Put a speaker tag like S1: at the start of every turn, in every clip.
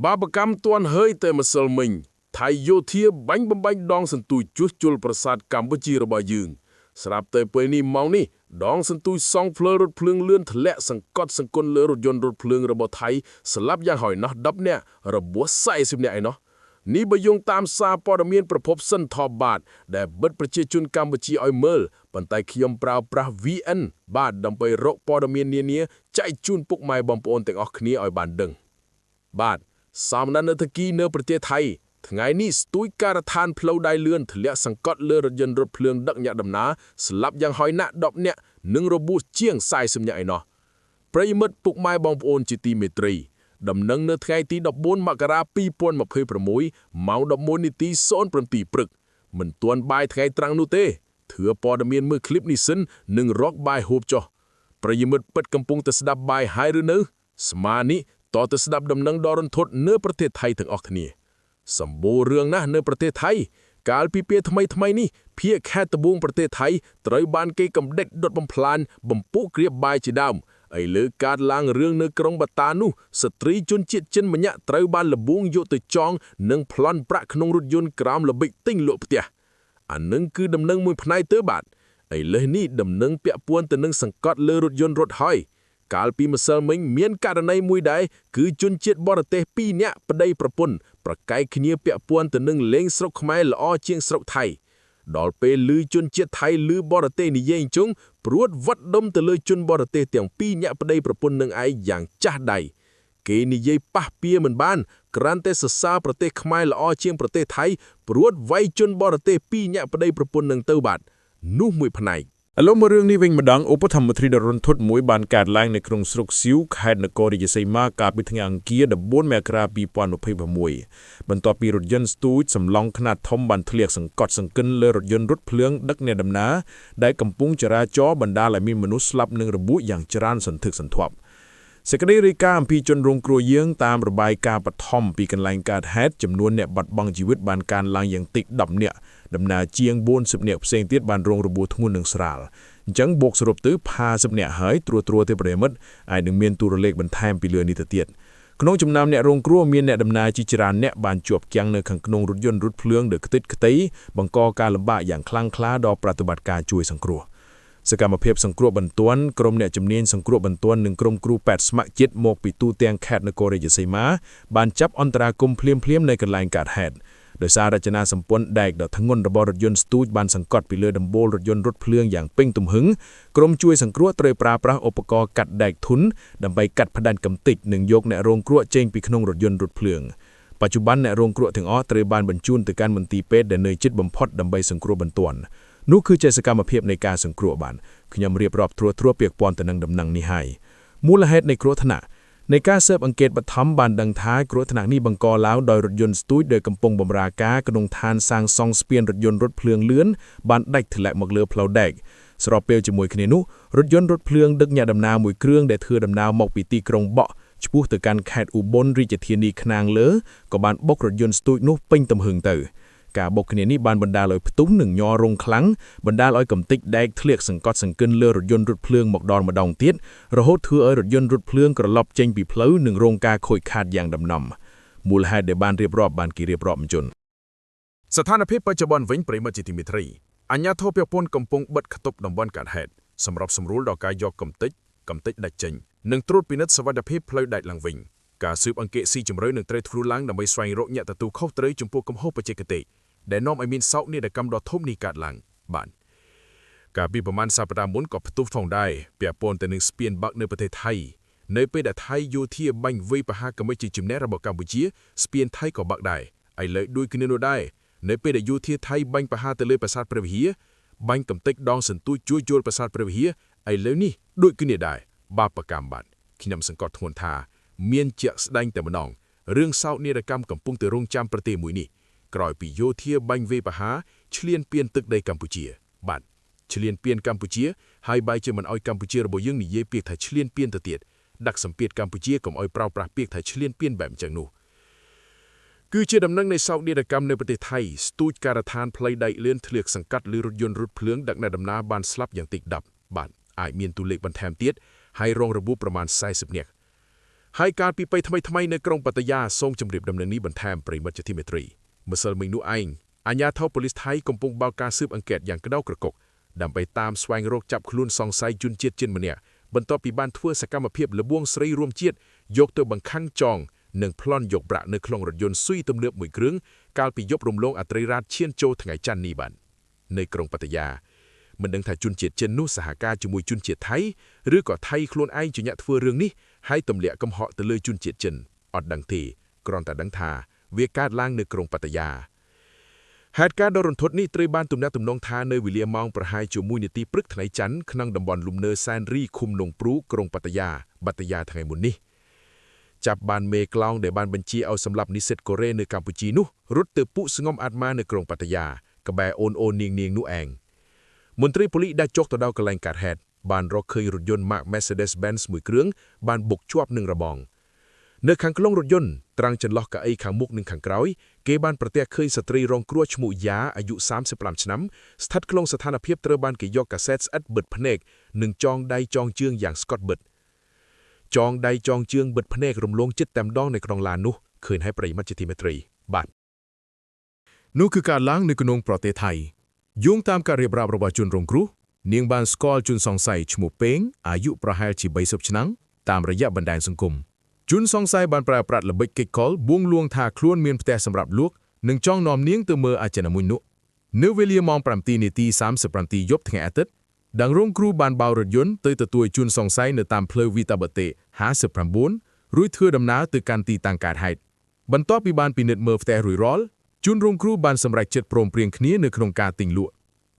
S1: បាបកម្មទាន់ហើយតែម្សិលមិញថៃយោធាបាញ់បំបាញ់ដងសន្ទូចជួសជុលប្រាសាទកម្ពុជារបស់យើងស្រាប់តែពេលនេះម៉ោងនេះដងសន្ទូចសង់ភ្លើរថភ្លើងលឿនធ្លាក់សង្កត់សង្គន់លើរថយន្តរថភ្លើងរបស់ថៃស្លាប់យ៉ាងហោចណាស់10នាក់របួស40នាក់ឯណោះនេះបើយោងតាមសារព័ត៌មានប្រភពសិនថបបាទដែលបិទប្រជាជនកម្ពុជាឲ្យមើលប៉ុន្តែខ្ញុំប្រើប្រាស់ VN បាទដើម្បីរកព័ត៌មាននានាចែកជូនពុកម៉ែបងប្អូនទាំងអស់គ្នាឲ្យបានដឹងបាទសាមណនធគីនៅប្រទេសថៃថ្ងៃនេះស្ទួយការដ្ឋានផ្លូវដៃលឿនធ្លាក់សង្កត់លើរថយន្តរថភ្លើងដឹកអ្នកដំណើរស្លាប់យ៉ាងហោចណាស់10នាក់និងរបួសជាង40នាក់ឯណោះប្រិយមិត្តពុកម៉ែបងប្អូនជាទីមេត្រីដំណឹងនៅថ្ងៃទី14មករា2026ម៉ោង 11:07 ព្រឹកមិនទាន់បាយថ្ងៃត្រាំងនោះទេធឿព័ត៌មានមើលឃ្លីបនេះសិននិងរកបាយហូបចុះប្រិយមិត្តពិតកំពុងតែស្ដាប់បាយហើយឬនៅស្មានេះតទៅស្ដាប់ដំណឹងដ៏រន្ធត់នៅប្រទេសថៃទាំងអស់គ្នាសម្បូររឿងណាស់នៅប្រទេសថៃកាលពីពេលថ្មីនេះភៀកខេត្តត្បូងប្រទេសថៃត្រូវបានគេកំដិតដុតបំផ្លាញបំពុះគ្រាបបាយជាដើមឥឡូវកើតឡើងរឿងនៅក្រុងបាតានោះស្ត្រីជនជាតិចិនម្នាក់ត្រូវបានលបួងយកទៅចងនិងប្លន់ប្រាក់ក្នុងរថយន្តក្រោមល្បិចទិញលក់ផ្ទះអានឹងគឺដំណឹងមួយផ្នែកទៅបាទឥឡូវនេះដំណឹងពាក់ព័ន្ធទៅនឹងសង្កត់លើរថយន្តរត់ហើយកាលពីម្សិលមិញមានករណីមួយដែរគឺជនជាតិបរទេស2នាក់ប្តីប្រពន្ធប្រកែកគ្នាពាក់ព័ន្ធទៅនឹងលេងស្រុកខ្មែរល្អជាងស្រុកថៃដល់ពេលឮជនជាតិថៃឮបរទេសនិយាយអញ្ចឹងព្រួតវត្តដុំទៅលើជនបរទេសទាំង2នាក់ប្តីប្រពន្ធនឹងឯងយ៉ាងចាស់ដៃគេនិយាយប៉ះពៀមិនបានគ្រាន់តែសរសើរប្រទេសខ្មែរល្អជាងប្រទេសថៃព្រួតវាយជនបរទេស2នាក់ប្តីប្រពន្ធនឹងទៅបាទនោះមួយផ្នែកឥឡូវមករឿងនេះវិញម្ដងឧបត្ថម្ភមន្ត្រីដរុនធុតមួយបានកើតឡើងនៅក្នុងស្រុកសៀវខេត្តនគររាជសីមាកាលពីថ្ងៃអង្គារ14មករា2026បន្ទាប់ពីរថយន្តស្ទូចសំឡុងខ្នាតធំបានធ្លាក់សង្កត់សង្កិនលើរថយន្តរថភ្លើងដឹកអ្នកដំណើរដែលកំពុងចរាចរណ៍បណ្ដាលឲ្យមានមនុស្សស្លាប់និងរបួសយ៉ាងច្រើនសន្ធឹកសន្ធាប់សេចក្តីរាយការណ៍អំពីជនរងគ្រោះយើងតាមរបាយការណ៍បឋមពីកន្លែងកើតហេតុចំនួនអ្នកបាត់បង់ជីវិតបានកើនឡើងយ៉ាងតិច10នាក់ដំណើរជាង40នាក់ផ្សេងទៀតបានរងរបួសធ្ងន់និងស្រាលអញ្ចឹងបូកសរុបទៅ50នាក់ហើយត្រួតទៅប្រិមិត្តអាចនឹងមានតួលេខបន្ថែមពីលើនេះទៅទៀតក្នុងចំណោមអ្នករងគ្រោះមានអ្នកដំណើរជាច្រើនអ្នកបានជាប់គាំងនៅខាងក្នុងរថយន្តរថភ្លើងដែលខ្ទេចខ្ទីបង្កការលំបាកយ៉ាងខ្លាំងក្លាដល់ប្រតិបត្តិការជួយសង្គ្រោះសកម្មភាពសង្គ្រោះបន្ទាន់ក្រុមអ្នកជំនាញសង្គ្រោះបន្ទាន់និងក្រុមគ្រូពេទ្យស្ម័គ្រចិត្តមកពីទូទាំងខេត្តនគររាជសីមាបានចាប់អន្តរាគមន៍ភ្លាមៗនៅកន្លែងកើតហេតុដោយសាររចនាសម្ព័ន្ធដែកដ៏ធ្ងន់របស់រថយន្តស្ទូចបានសង្កត់ពីលើដំបូលរថយន្តរថភ្លើងយ៉ាងពេញទំហឹងក្រុមជួយសង្គ្រោះត្រូវប្រើប្រាស់ឧបករណ៍កាត់ដែកធុនដើម្បីកាត់ផ្តាច់កម្ទេចនិងយកអ្នករងគ្រោះចេញពីក្នុងរថយន្តរថភ្លើងបច្ចុប្បន្នអ្នករងគ្រោះទាំងអស់ត្រូវបានបញ្ជូនទៅកាន់មន្ទីរពេទ្យដែលនៅជិតបំផុតដើម្បីសង្គ្រោះបន្ទាន់នោះគឺជាសកម្មភាពនៃការសង្គ្រោះបានខ្ញុំរៀបរាប់ត្រួសពាក់ព័ន្ធទៅនឹងដំណឹងនេះហើយមូលហេតុនៃគ្រោះថ្នាក់នៃការស៊ើបអង្កេតបឋមបានដឹងថាគ្រោះថ្នាក់នេះបង្កឡើងដោយរថយន្តស្ទូចដែលកំពុងបម្រើការក្នុងឋានសាងសង់ស្ពានរថយន្តរថភ្លើងលឿនបានដាច់ធ្លាក់មកលើផ្លូវដែកស្របពេលជាមួយគ្នានោះរថយន្តរថភ្លើងដឹកអ្នកដំណើរមួយគ្រឿងដែលធ្វើដំណើរមកពីទីក្រុងបក់ឆ្ពោះទៅកាន់ខេត្តឧបលរាជធានីខ្នាងលើក៏បានបុករថយន្តស្ទូចនោះពេញទំហឹងទៅការបុកគ្នានេះបានបណ្ដាលឲ្យផ្ទុះនិងញ័ររងខ្លាំងបណ្ដាលឲ្យកំទេចដែកធ្លាក់សង្កត់សង្កិនលើរថយន្តរថភ្លើងមកដល់ម្ដងទៀតរហូតធ្វើឲ្យរថយន្តរថភ្លើងក្រឡប់ចេញពីផ្លូវនិងរងការខូចខាតយ៉ាងដំណំមូលហេតុដែលបានរៀបរាប់បានគេរៀបរាប់មិនជន់ស្ថានភាពបច្ចុប្បន្នវិញប្រិមត្តជាទីមេត្រីអាជ្ញាធរពាក់ព័ន្ធកំពុងបិទខ្ទប់តំបន់កើតហេតុសម្រាប់សម្រួលដល់ការយកកំទេចដាច់ចេញនិងត្រួតពិនិត្យសុវត្ថិភាពផ្លូវដែកឡើងវិញការស៊ើបអង្កេតស៊ីជម្រៅនឹងត្រូវធ្វើឡើងដើម្បីស្វែងរកអ្នកទទួលខុសត្រូវចំពោះកំហុសបច្ចេកទេសដែលនាំឲ្យមានសោកនាដកម្មដ៏ធំនេះកើតឡើងបានកាលពីប្រមាណសប្តាហ៍មុនក៏ផ្ទុះផងដែរពាក់ព័ន្ធទៅនឹងស្ពានបាក់នៅប្រទេសថៃនៅពេលដែលថៃយោធាបាញ់វាយប្រហារកម្ពុជាជំនះរបស់កម្ពុជាស្ពានថៃក៏បាក់ដែរឥឡូវដូចគ្នានោះដែរនៅពេលដែលយោធាថៃបាញ់ប្រហារទៅលើប្រាសាទព្រះវិហារបាញ់កំទេចដងសន្ទូចជួសជុលប្រាសាទព្រះវិហារឥឡូវនេះដូចគ្នាដែរបាបកម្មបាទខ្ញុំសង្កត់ធ្ងន់ថាមានជាក់ស្ដែងតែម្ដងរឿងសោកនាដកម្មកំពុងតែរងចាំប្រទេសមួយនេះក្រោយពីយោធាបាញ់វាយប្រហារឈ្លានពានទឹកដីកម្ពុជាបាទឈ្លានពានកម្ពុជាហើយបែរជាមិនអោយកម្ពុជារបស់យើងនិយាយពាក្យថាឈ្លានពានទៅទៀតដាក់សម្ពាធកម្ពុជាកុំអោយប្រើប្រាស់ពាក្យថាឈ្លានពានបែបអញ្ចឹងនោះគឺជាដំណឹងនៃសោកនាដកម្មនៅប្រទេសថៃស្ទូចការដ្ឋានផ្លូវដែកលឿនធ្លាក់សង្កត់លើរថយន្តរថភ្លើងដឹកអ្នកដំណើរបានស្លាប់យ៉ាងតិច10បាទអាចមានតួលេខបន្ថែមទៀតហើយរងរបួសប្រមាណ40នាក់ ហើយការពីไปថ្មីៗនៅក្រុងប៉ាតាយាសូមជម្រាបដំណឹងនេះបន្ថែមប្រិយមិត្តជាទីមេត្រីម្សិលមិញនោះឯងអាជ្ញាធរប៉ូលីសថៃកំពុងបើកការស៊ើបអង្កេតយ៉ាងក្តៅក្រកុកដើម្បីតាមស្វែងរកចាប់ខ្លួនសង្ស័យជនជាតិចិនម្នាក់បន្ទាប់ពីបានធ្វើសកម្មភាពលបួងស្រីរួមជាតិយកទៅបង្ខំចងនិងប្លន់យកប្រាក់នៅក្នុងរថយន្តស៊ុយទំនើបមួយគ្រឿងកាលពីយប់រំលងអត្រីរាជឈានចូលថ្ងៃច័ន្ទនេះបាននៅក្រុងប៉ាតាយាមិនដឹងថាជនជាតិចិននោះសហការជាមួយជនជាតិថៃឬក៏ថៃខ្លួនឯងជាអ្នកធ្វើរឿងនេះហើយទម្លាក់កំហុសទៅលើជនជាតិចិនអត់ដឹងទេគ្រាន់តែដឹងថាវាកើតឡើងនៅក្រុងប៉ាតាយាហេតុការណ៍ដ៏រន្ធត់នេះត្រូវបានទំនាក់ទំនងថានៅវេលាម៉ោងប្រហែលជា1នាទីព្រឹកថ្ងៃច័ន្ទក្នុងតំបន់លំនៅសែនរីឃុំនងព្រូក្រុងប៉ាតាយាថ្ងៃមុននេះចាប់បានមេក្លោងដែលបានបញ្ជាឲ្យសម្លាប់និស្សិតកូរ៉េនៅកម្ពុជានោះរត់ទៅពួកស្ងំអាត្មានៅក្រុងប៉ាតាយាក្បែរអូននាងនោះឯងមន្ត្រីប៉ូលីសដែលចុះទៅដល់កន្លែងកើតហេតុបានរកឃើញរថយន្ត Mark Mercedes-Benz មួយគ្រឿងបានបុកជាប់នឹងរបងនៅខាងក្នុងរថយន្តត្រង់ចន្លោះកៅអីខាងមុខនិងខាងក្រោយគេបានប្រទះឃើញស្ត្រីរងគ្រោះឈ្មោះយ៉ាអាយុ35ឆ្នាំស្ថិតក្នុងស្ថានភាពត្រូវបានគេយកកាសែតស្អិតបិទភ្នែកនិងចងដៃចងជើងយ៉ាងស្កត់បិទចងដៃចងជើងបិទភ្នែករំលងចិត្តតែម្ដងនៅក្នុងឡាននោះឃើញហើយប្រិយមិត្តជាទីមេត្រីបាទនោះគឺការឡើងនៅក្នុងប្រទេសថៃយោងតាមការរៀបរាប់របស់ជនរងគ្រោះនាងបានស្គាល់ជនសង្ស័យឈ្មោះពេងអាយុប្រហែលជា30ឆ្នាំតាមរយៈបណ្ដាញសង្គមជនសង្ស័យបានប្រើប្រាស់ល្បិចកិច្ចកលបួងលួងថាខ្លួនមានផ្ទះសម្រាប់លក់និងចង់នាំនាងទៅមើលអាចារ្យមួយនោះនៅវេលាម៉ោង7:37យប់ថ្ងៃអាទិត្យដងរងគ្រូបានបើករថយន្តទៅទទួលជនសង្ស័យនៅតាមផ្លូវវីតាបតេ59រួចធ្វើដំណើរទៅកាន់ទីតាំងកើតហេតុបន្ទាប់ពីបានពិនិត្យមើលផ្ទះរួចរាល់ជនរងគ្រោះបានសម្រេចចិត្តព្រមព្រៀងគ្នានៅក្នុងការទិញលក់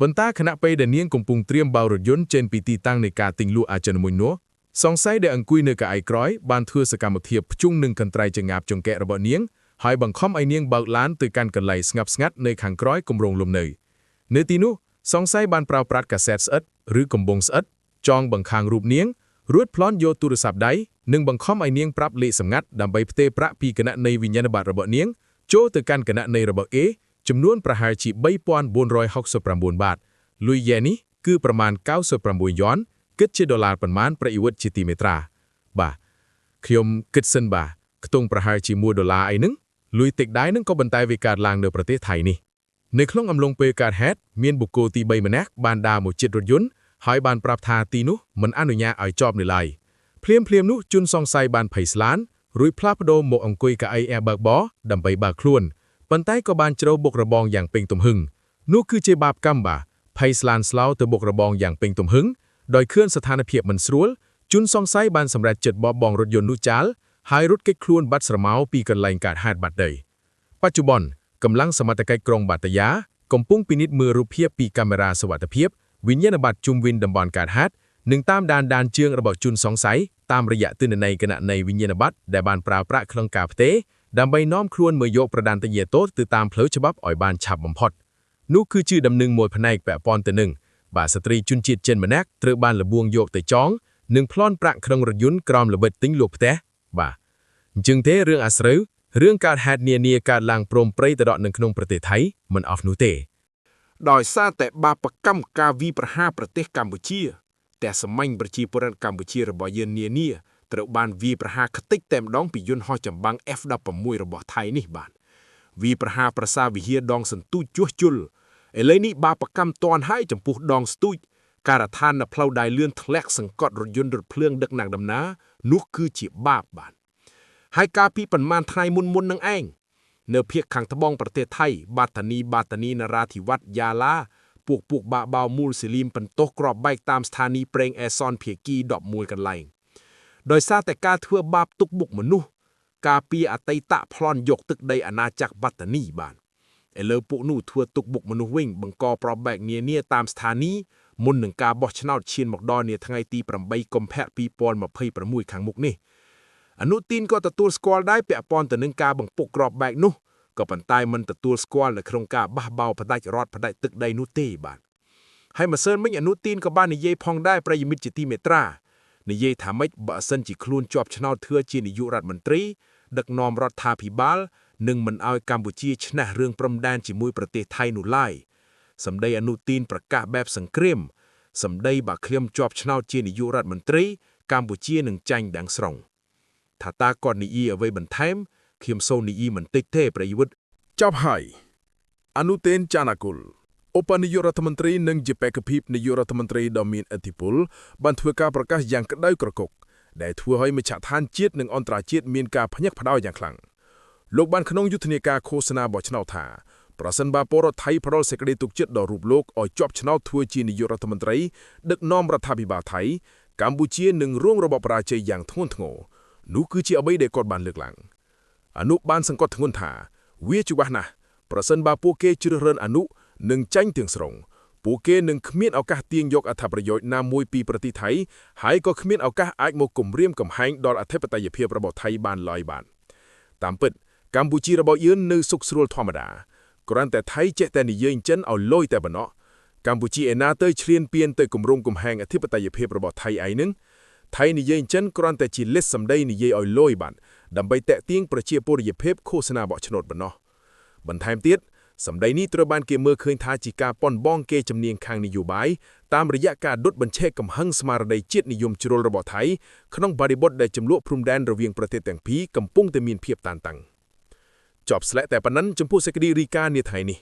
S1: ប៉ុន្តែខណៈពេលដែលនាងកំពុងត្រៀមបើករថយន្តចេញពីទីតាំងនៃការទិញលក់អាចារ្យមួយនោះសង្ស័យដែលអង្គុយនៅកៅអីក្រោយបានធ្វើសកម្មភាពភ្ជុងនឹងកន្ត្រៃចងាបចង្កេះរបស់នាងហើយបង្ខំឲ្យនាងបើកឡានទៅកាន់កន្លែងស្ងប់ស្ងាត់នៅខាងក្រោយគម្រោងលំនៅទីនោះសង្ស័យបានប្រើប្រាស់កាសែតស្អិតឬកំប៉ុងស្អិតចងបង្ខាំងរូបនាងរួចប្លន់យកទូរស័ព្ទដៃនិងបង្ខំឲ្យនាងប្រាប់លេខសម្ងាត់ដើម្បីផ្ទេរប្រាក់ពីគណនីវិញ្ញាណបត្ររបស់នាងចូលទៅកាន់គណនីរបស់គេចំនួនប្រហែលជា3469បាតលុយយ៉ែននេះគឺប្រមាណ96យ៉នគិតជាដុល្លារប៉ុន្មានប្រតិវត្តជាទីមេត្រាបាទខ្ញុំគិតសិនបាទខ្ទង់ប្រហែលជា$1អីហ្នឹងលុយតិចដែរហ្នឹងក៏បន្តែវាកើតឡើងនៅប្រទេសថៃនេះនៅក្នុងអំឡុងពេលកើតហេតុមានបុគ្គលទី3ម្នាក់បានដើរមកជិតរថយន្តហើយបានប្រាប់ថាទីនោះមិនអនុញ្ញាតឲ្យចតនៅឡើយភ្លាមនោះជនសង្ស័យបានភ័យស្លានរួចផ្លាស់ប្ដូរមកអង្គុយកៅអីแอร์បើកបរដើម្បីបើកខ្លួនប៉ុន្តែក៏បានជ្រៅបុករបងយ៉ាងពេញទំហឹងនោះគឺជាបាបកម្មបាទភ័យស្លានស្លោទៅបុករបងយ៉ាងពេញទំហឹងដោយឃើញស្ថានភាពមិនស្រួលជនសង្ស័យបានសម្រេចចិត្តបោះបង់រថយន្តនោះចោលហើយរត់គេចខ្លួនបាត់ស្រមោលពីកន្លែងកើតហេតុបាត់ដីបច្ចុប្បន្នកម្លាំងសមត្ថកិច្ចក្រុងបាតាយាកំពុងពិនិត្យមើលរូបភាពពីកាមេរ៉ាសុវត្ថិភាពវិញ្ញាណបត្រជុំវិញតំបន់កើតហេតុនិងតាមដានជើងរបស់ជនសង្ស័យតាមរយៈទិន្នន័យគណនីវិញ្ញាណបត្រដែលបានប្រើប្រាស់ក្នុងការផ្ទេរដើម្បីនាំខ្លួនមកយកប្រដានតញាតូទៅតាមផ្លូវច្បាប់ឲ្យបានឆាប់បំផុតនោះគឺជាដំណឹងមួយផ្នែកពាក់ព័ន្ធទៅនឹងបាទស្ត្រីជនជាតិចិនម្នាក់ត្រូវបានលបួងយកទៅចងនិងប្លន់ប្រាក់ក្នុងរថយន្តក្រោមល្បិចទិញលក់ផ្ទះបាទអញ្ចឹងទេរឿងអាស្រូវរឿងកើតហេតុនានាកើតឡើងព្រមព្រៃទៅដកនៅក្នុងប្រទេសថៃមិនអស់នោះទេដោយសារតែបាបកម្មការវាយប្រហារប្រទេសកម្ពុជាតែសម្ញប្រជាពលរដ្ឋកម្ពុជារបស់យើងនានាត្រូវបានវាយប្រហារខ្ទេចតែម្ដងពីយន្តហោះចម្បាំង F16 របស់ថៃនេះបាទវាយប្រហារប្រាសាទវិហារដងសន្ទូចជួសជុលឥឡូវនេះបាបកម្មតន់ហើយចំពោះដងស្ទូចការដ្ឋាននៅផ្លូវដៃលឿនធ្លាក់សង្កត់រថយន្តរថភ្លើងដឹកដំណើរនោះគឺជាបាបបាទហើយកាលពីប្រមាណថ្ងៃមុននឹងឯងនៅភូមិខាងត្បូងប្រទេសថៃបាតានីនរាធិវត្តយ៉ាឡាពួកបាបោមូលស៊ីលីមបន្ទោសក្របបែកតាមស្ថានីយ៍ប្រេងអេសនភាគី11កន្លែងដោយសារតែការធ្វើបាបទុកបុកមនុស្សការពីអតីតប្លន់យកទឹកដីអាណាចក្របាតានីបានឥឡូវពួកនោះធ្វើទុកបុកមនុស្សវិញបង្កប្របែកនានាតាមស្ថានីយ៍មុននឹងការបោះឆ្នោតឈានមកដល់នាថ្ងៃទី8កុម្ភៈ2026ខាងមុខនេះអនុទីនក៏ទទួលស្គាល់ដែរពាក់ព័ន្ធទៅនឹងការបង្ពុកក្របបែកនោះក៏ប៉ុន្តែមិនទទួលស្គាល់នៅក្នុងការបះបោរផ្ដាច់រដ្ឋផ្ដាច់ទឹកដីនោះទេបាទហើយម្សិលមិញអនុទីនក៏បាននិយាយផងដែរប្រិយមិត្តជាទីមេត្រានិយាយថាម៉េចបើសិនជាខ្លួនជាប់ឆ្នោតធ្វើជានាយករដ្ឋមន្ត្រីដឹកនាំរដ្ឋាភិបាលនឹងមិនឲ្យកម្ពុជាឈ្នះរឿងព្រំដែនជាមួយប្រទេសថៃនោះឡើយសម្ដីអនុទីនប្រកាសបែបសង្គ្រាមសម្ដីបើខ្ញុំជាប់ឆ្នោតជានាយករដ្ឋមន្ត្រីកម្ពុជានឹងចាញ់ដាំងស្រង់
S2: ថាតាគាត់និយាយអ្វីបន្ថែមខ្ញុំសូមនិយាយបន្តិចទេប្រយុទ្ធ
S1: ចាប់ហើយអនុទេនចាណាគុលឧបនាយករដ្ឋមន្ត្រីនិងជាបេក្ខភាពនាយករដ្ឋមន្ត្រីដ៏មានឥទ្ធិពលបានធ្វើការប្រកាសយ៉ាងក្តៅក្រកុកដែលធ្វើឲ្យមជ្ឈដ្ឋានជាតិនិងអន្តរជាតិមានការភ្ញាក់ផ្អើលយ៉ាងខ្លាំងលោកបានក្នុងយុទ្ធនាការឃោសនាបោះឆ្នោតថាប្រសិនបើពលរដ្ឋថៃផ្ដល់សេចក្តីទុកចិត្តដល់រូបលោកឲ្យជាប់ឆ្នោតធ្វើជានាយករដ្ឋមន្ត្រីដឹកនាំរដ្ឋាភិបាលថៃកម្ពុជានឹងរងរបបរាជ័យយ៉ាងធ្ងន់ធ្ងរនោះគឺជាអ្វីដែលគាត់បានលើកឡើងអនុបានសង្កត់ធ្ងន់ថាវាច្បាស់ណាស់ប្រសិនបើពួកគេជ្រើសរើសអនុនឹងចាញ់ទាំងស្រុងពួកគេនឹងគ្មានឱកាសទាញយកអត្ថប្រយោជន៍ណាមួយពីប្រទេសថៃហើយក៏គ្មានឱកាសអាចមកគំរាមកំហែងដល់អធិបតេយ្យភាពរបស់ថៃបានឡើយបាទតាមពិតកម្ពុជារបស់យើងនៅសុខស្រួលធម្មតាគ្រាន់តែថៃចេះតែនិយាយចិនឲ្យលយតែប៉ុណ្ណោះកម្ពុជាឯណាទៅឈ្លានពានទៅគម្រោងកំហែងអធិបតេយ្យភាពរបស់ថៃឯនឹងថៃនិយាយចិនគ្រាន់តែជាលេសសម្ដីនិយាយឲ្យលយបាទដើម្បីតាក់ទាញប្រជាពលរដ្ឋភាពឃោសនាបោះឆ្នោតប៉ុណ្ណោះបន្ថែមទៀតសម្ដីនេះត្រូវបានគេមើលឃើញថាជាការប៉ុនបងគេជំនាញខាងនយោបាយតាមរយៈការដុតបញ្ឆេះកំហឹងស្មារតីជាតិនិយមជ្រុលរបស់ថៃក្នុងបរិបទដែលចំនួនព្រំដែនរវាងប្រទេសទាំងពីរកំពុងតែមានភាពតានតឹងចប់ស្លែកតែប៉ុណ្ណឹងចំពោះសេចក្តីរាយការណ៍នាថ្ងៃនេះ